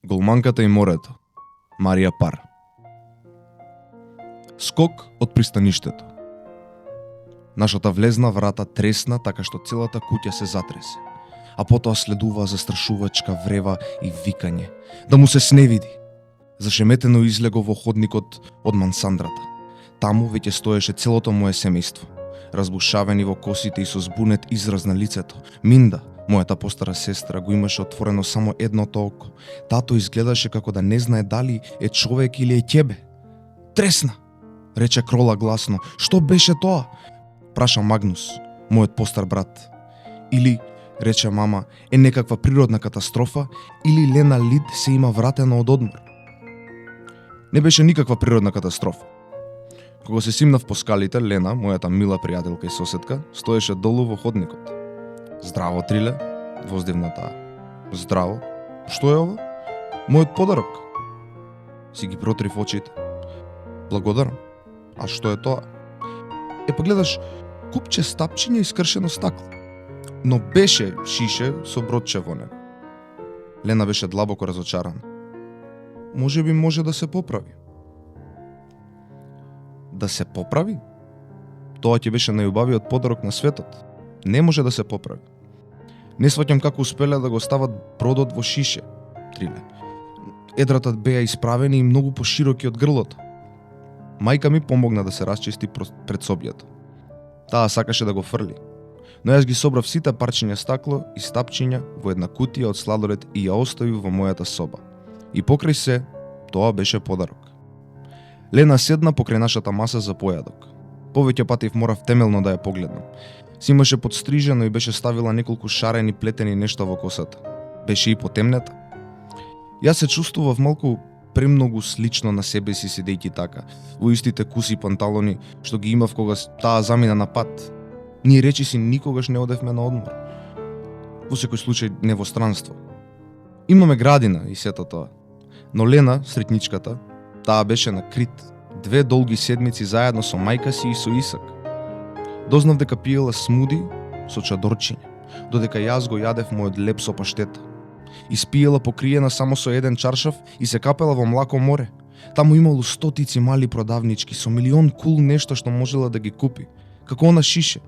Голманката и морето. Марија Пар. Скок од пристаништето. Нашата влезна врата тресна така што целата куќа се затресе, а потоа следува застрашувачка врева и викање, да му се сневиди. Зашеметено излего во ходникот од мансандрата. Таму веќе стоеше целото мое семејство, разбушавени во косите и со збунет израз на лицето. Минда, мојата постара сестра, го имаше отворено само едното око. Тато изгледаше како да не знае дали е човек или е ќебе. Тресна, рече Крола гласно. Што беше тоа? Праша Магнус, мојот постар брат. Или, рече мама, е некаква природна катастрофа, или Лена Лид се има вратено од одмор. Не беше никаква природна катастрофа. Кога се симнав по скалите, Лена, мојата мила пријателка и соседка, стоеше долу во ходникот. Здраво, Триле, воздивна таа. Здраво? Што е ова? Мојот подарок. Си ги протрив очите. Благодарам. А што е тоа? Погледаш, купче стапчиња и скршено стакло. Но беше шише со бродче во него. Лена беше длабоко разочарана. Може би може да се поправи. Да се поправи? Тоа ќе беше најубавиот подарок на светот. Не може да се поправи. Не сваќам како успеле да го стават бродот во шише, Триле. Едратат беа исправени и многу пошироки од грлото. Мајка ми помогна да се расчисти пред собјата. Таа сакаше да го фрли. Но јас ги собрав сите парчиња стакло и стапчиња во една кутија од сладолед и ја оставив во мојата соба. И покрај се, тоа беше подарок. Лена седна покрај нашата маса за појадок. Повеќе пати морав темелно да ја погледнам. Си имаше подстрижено и беше ставила неколку шарени плетени нешта во косата. Беше и потемнета. Јас се чувствував малку премногу слично на себе си седејќи така, во истите куси панталони што ги имав кога таа замина на пат. Ние речиси никогаш не одевме на одмор. Во секој случај не во странство. Имаме градина и сето тоа. Но Лена, сретничката, таа беше на Крит, 2 долги седмици заедно со мајка си и со Исак. Дознав дека пиела смуди со чадорчиња, додека јас го јадев мојот леп со паштета. Испиела покриена само со еден чаршаф и се капела во млако море. Таму имало стотици мали продавнички со милион кул нешто што можела да ги купи, како она шише.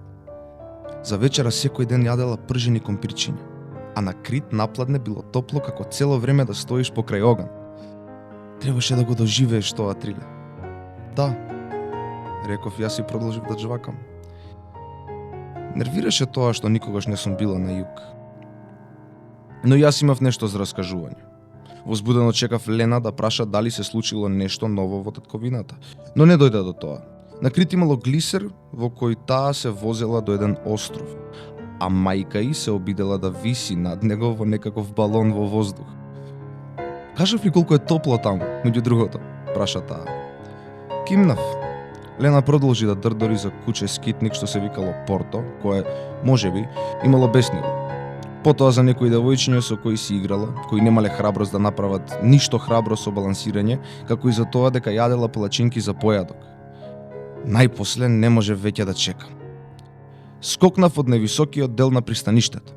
За вечера секој ден јадела пржени компирчиња, а на Крит напладне било топло како цело време да стоиш покрај оган. Требаше да го доживееш тоа, Триле. Да, реков јас и продолжив да джвакам. Нервираше тоа што никогаш не сум била на југ. Но јас имав нешто за раскажување. Возбудено чекав Лена да праша дали се случило нешто ново во татковината, но не дојде до тоа. На Крит имало глисер во кој таа се возела до еден остров, а мајка ѝ се обидела да виси над него во некаков балон во воздух. Кажав ли колку е топло таму, меѓу другото? Праша таа. Кимнав. Лена продолжи да дрдори за куче скитник што се викало Порто, кое, можеби, имало беснило. Потоа за некои девојчиња со кои си играла, кои немале храброст да направат ништо храбро со балансирање, како и за тоа дека јадела палачинки за појадок. Најпосле не може веќе да чекам. Скокнав од највисокиот дел на пристаништето.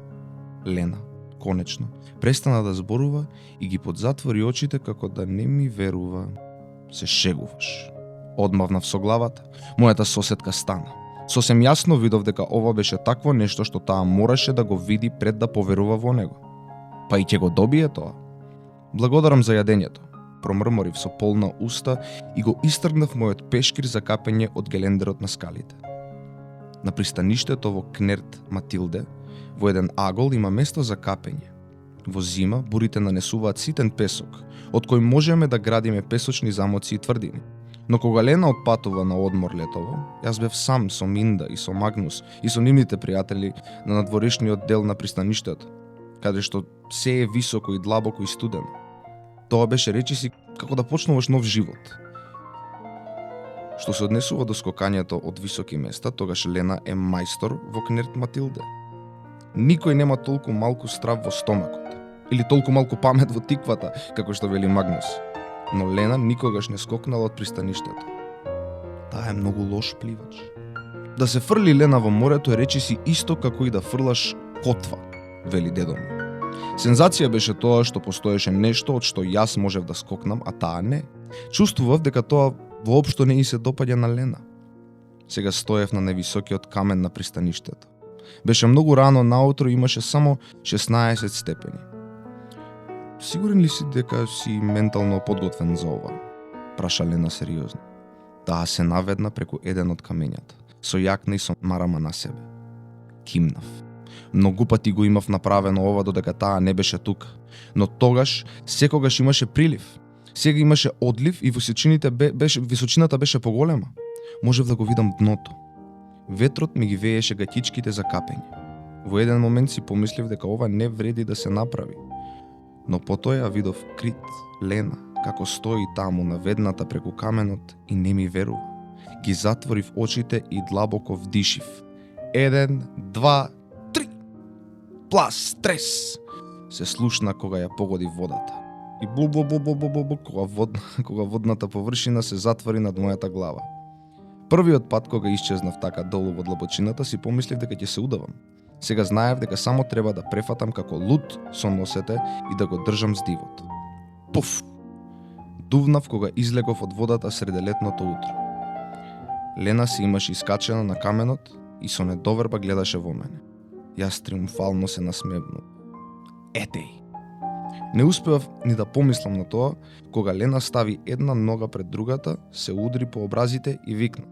Лена, конечно, престана да зборува и ги подзатвори очите како да не ми верува. Се шегуваш. Одмавнав со главата. Мојата соседка стана. Сосем јасно видов дека ова беше такво нешто што таа мораше да го види пред да поверува во него. Па и ќе го добие тоа. Благодарам за јадењето, промрморив со полна уста и го истргнав мојот пешкир за капење од гелендерот на скалите. На пристаништето во Кнерт Матилде, во еден агол има место за капење. Во зима бурите нанесуваат ситен песок, од кој можеме да градиме песочни замоци и тврдини. Но кога Лена отпатува на одмор летово, јас бев сам со Минда и со Магнус и со нивните пријатели на надворешниот дел на пристаништето, каде што се е високо и длабоко и студено. Тоа беше речиси како да почнуваш нов живот. Што се однесува до скокањето од високи места, тогаш Лена е мајстор во Кнерт Матилде. Никој нема толку малку страв во стомакот, или толку малку памет во тиквата, како што вели Магнус. Но Лена никогаш не скокнала од пристаништето. Таа е многу лош пливач. Да се фрли Лена во морето е речиси исто како и да фрлаш котва, вели дедо ми. Сензација беше тоа што постоеше нешто од што јас можев да скокнам, а таа не. Чувствував дека тоа воопшто не и се допаѓа на Лена. Сега стоев на невисокиот камен на пристаништето. Беше многу рано наутро и имаше само 16 степени. Сигурен ли си дека си ментално подготвен за ова? Праша Лена сериозно. Таа се наведна преку еден од камењата, со јакна и со марама на себе. Кимнав. Многу пати го имав направено ова додека таа не беше тука, но тогаш секогаш имаше прилив. Сега имаше одлив и височината беше поголема. Можев да го видам дното. Ветрот ми ги вееше гатичките за капење. Во еден момент си помислив дека ова не вреди да се направи. Но потоа ја видов Крит, Лена, како стои таму наведната преку каменот и не ми верува. Ги затворив очите и длабоко вдишив. 1, 2, 3. Плас, трес. Се слушна кога ја погоди водата. И бу кога водната површина се затвори над мојата глава. Првиот пат кога исчезнав така долу во длабочината си помислив дека ќе се удавам. Сега знаев дека само треба да префатам како луд со носете и да го држам здивот. Пуф! Дувнав кога излегов од водата среде летното утро. Лена си имаше искачена на каменот и со недоверба гледаше во мене. Јас триумфално се насмевнув. Етеј! Не успеав ни да помислам на тоа, кога Лена стави една нога пред другата, се удри по образите и викна.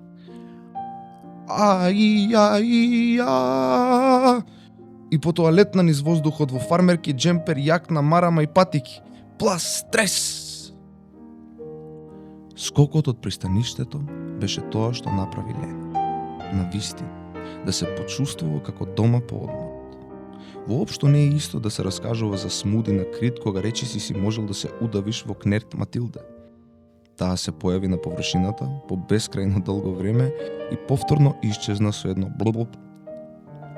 Ај! И потоа летна низ воздухот во фармерки, джемпер, јакна, марама и патики. Плас, трес! Скокот од пристаништето беше тоа што направи Лена. Навистина, да се почувствува како дома по одморот. Воопшто не е исто да се раскажува за смуди на Крит кога речиси си можел да се удавиш во Кнерт Матилде. Таа се појави на површината по бескрајно долго време и повторно исчезна со едно блоп.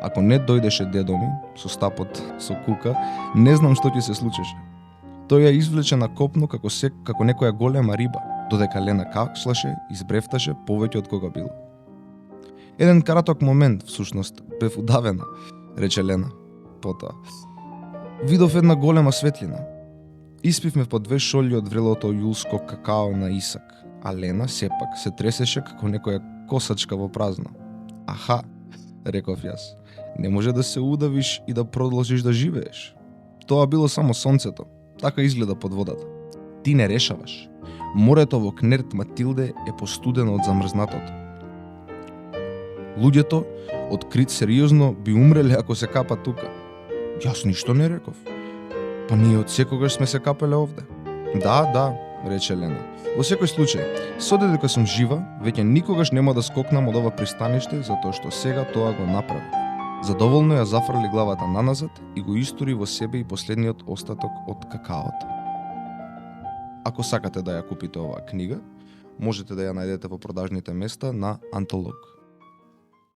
Ако не дојдеше дедо ми со стапот со кука, не знам што ќе се случеше. Тој ја извлече на копно како некоја голема риба, додека Лена кашлаше и збрефташе повеќе од кога било. Еден краток момент, всушност, бев удавена, рече Лена. Потоа видов една голема светлина. Испивме по 2 шолји од врелото јулско какао на Исак, а Лена сепак се тресеше како некоја косачка во празно. Аха, реков јас, не може да се удавиш и да продолжиш да живееш. Тоа било само сонцето, така изгледа под водата. Ти не решаваш. Морето во Кнерт Матилде е постудено од замрзнатото. Луѓето од Крит сериозно би умреле ако се капа тука. Јас ништо не реков. Па ние од секогаш сме се капеле овде. Да, рече Лена. Во секој случај, со додека сум жива, веќе никогаш нема да скокнам од ова пристаниште затоа што сега тоа го направи. Задоволно ја зафрли главата наназад и го истури во себе и последниот остаток од какаото. Ако сакате да ја купите оваа книга, можете да ја најдете во продажните места на Антолог.